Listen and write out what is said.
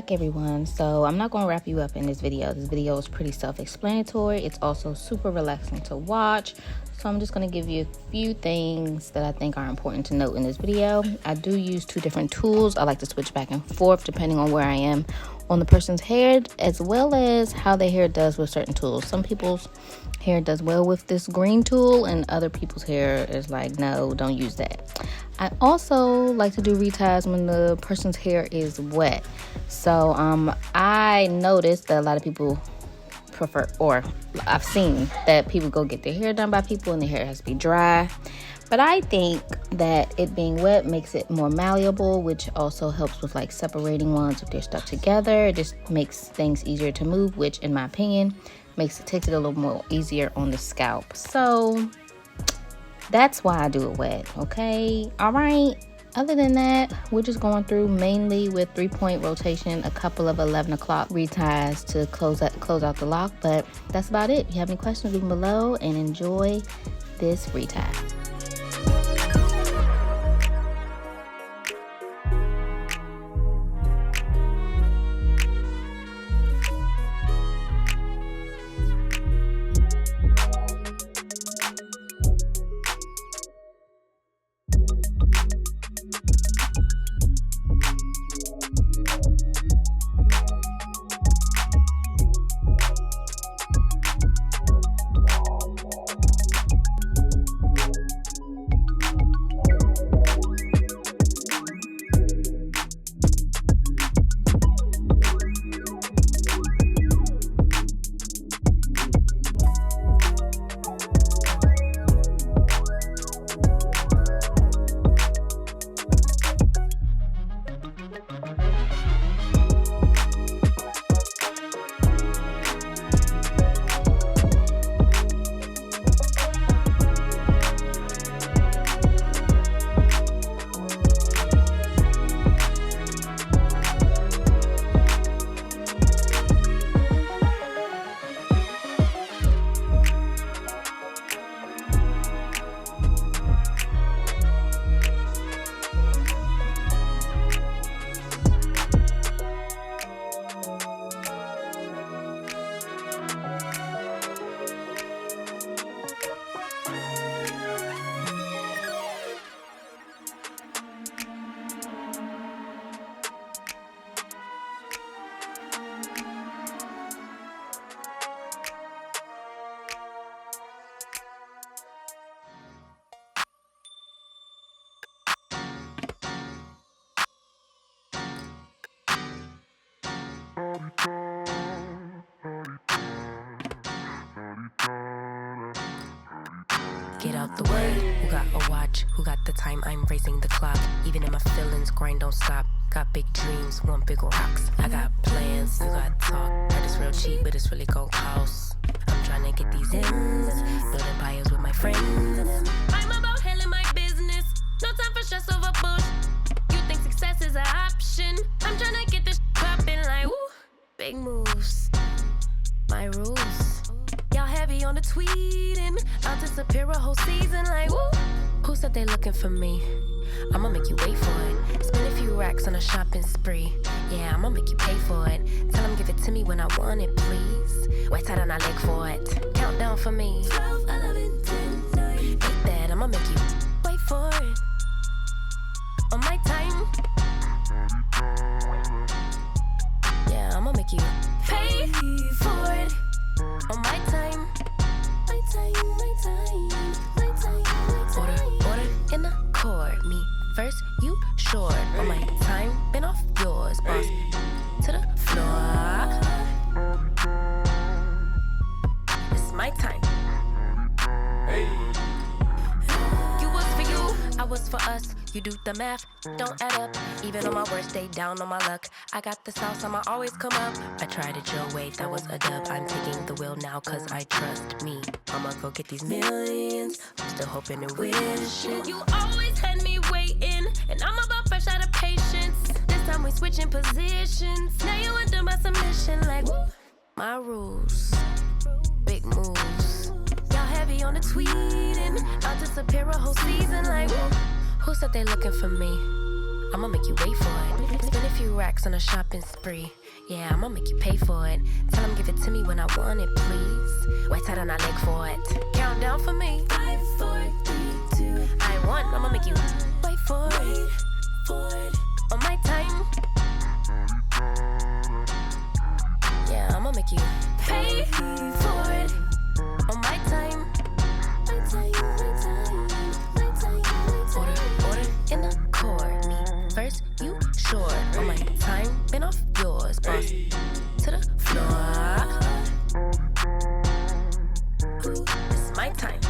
back, everyone. So I'm not going to wrap you up in this video. This video is pretty self-explanatory. It's also super relaxing to watch. So I'm just going to give you a few things that I think are important to note in this video. I do use two different tools. I like to switch back and forth depending on where I am on the person's hair, as well as how their hair does with certain tools. Some people's hair does well with this green tool, and other people's hair is like, no, don't use that. I also like to do reties when the person's hair is wet. So I noticed that a lot of people prefer, or I've seen that people go get their hair done by people and their hair has to be dry. But I think that it being wet makes it more malleable, which also helps with like separating ones if they're stuck together. It just makes things easier to move, which in my opinion takes it a little more easier on the scalp. So that's why I do it wet, okay? All right. Other than that, we're just going through mainly with 3-point rotation, a couple of 11 o'clock reties to close out the lock. But that's about it. If you have any questions, leave them below and enjoy this retie. Get out the way, who got a watch, who got the time, I'm raising the clock. Even in my feelings, grind don't stop. Got big dreams, want big rocks. I got plans, you got talk. Heard it's real cheap, but it's really gon' cost. I'm trying to get these ends, build empires with my friends. I'm about handling my business, no time for stress over bush. You think success is an option? I'm trying to get this poppin' like, woo, big moves, my rules. Y'all heavy on the tweeting, I'll disappear a whole season like, woo. Who said they looking for me? I'ma make you wait for it. Spend a few racks on a shopping spree. Yeah, I'ma make you pay for it. Tell them give it to me when I want it, please. Wait tight on our leg for it. Countdown for me. 12, 11, 10, 9. Hit that, I'ma make you wait for it. On my time. Yeah, I'ma make you pay for it. On my time. My time, my time, my time, my time. Order in the court. Me first, you short. On my time, been off yours, boss. To the floor. It's my time. You was for you, I was for us. You do the math, don't add up. Even on my worst day, down on my luck. I got the sauce, I'ma always come up. I tried it your way, that was a dub. I'm taking the wheel now, cause I trust me. I'ma go get these millions. I'm still hoping and wishing. You always had me waiting, and I'm about fresh out of patience. This time we switching positions. Now you under my submission, like, woo. My rules, big moves. Y'all heavy on the tweeting. I'll disappear a whole season, like, woo. Who said they looking for me? I'ma make you wait for it. Spend a few racks on a shopping spree. Yeah, I'ma make you pay for it. Tell him give it to me when I want it, please. Wait tight on our leg for it. Count down for me. 5, 4, 3, 2. I want, I'ma make you wait for it. On my time. Yeah, I'ma make you pay for it. On my time. Order in the court. Me first, you sure. On my time, been off yours. Boss to the floor. Ooh, it's my time.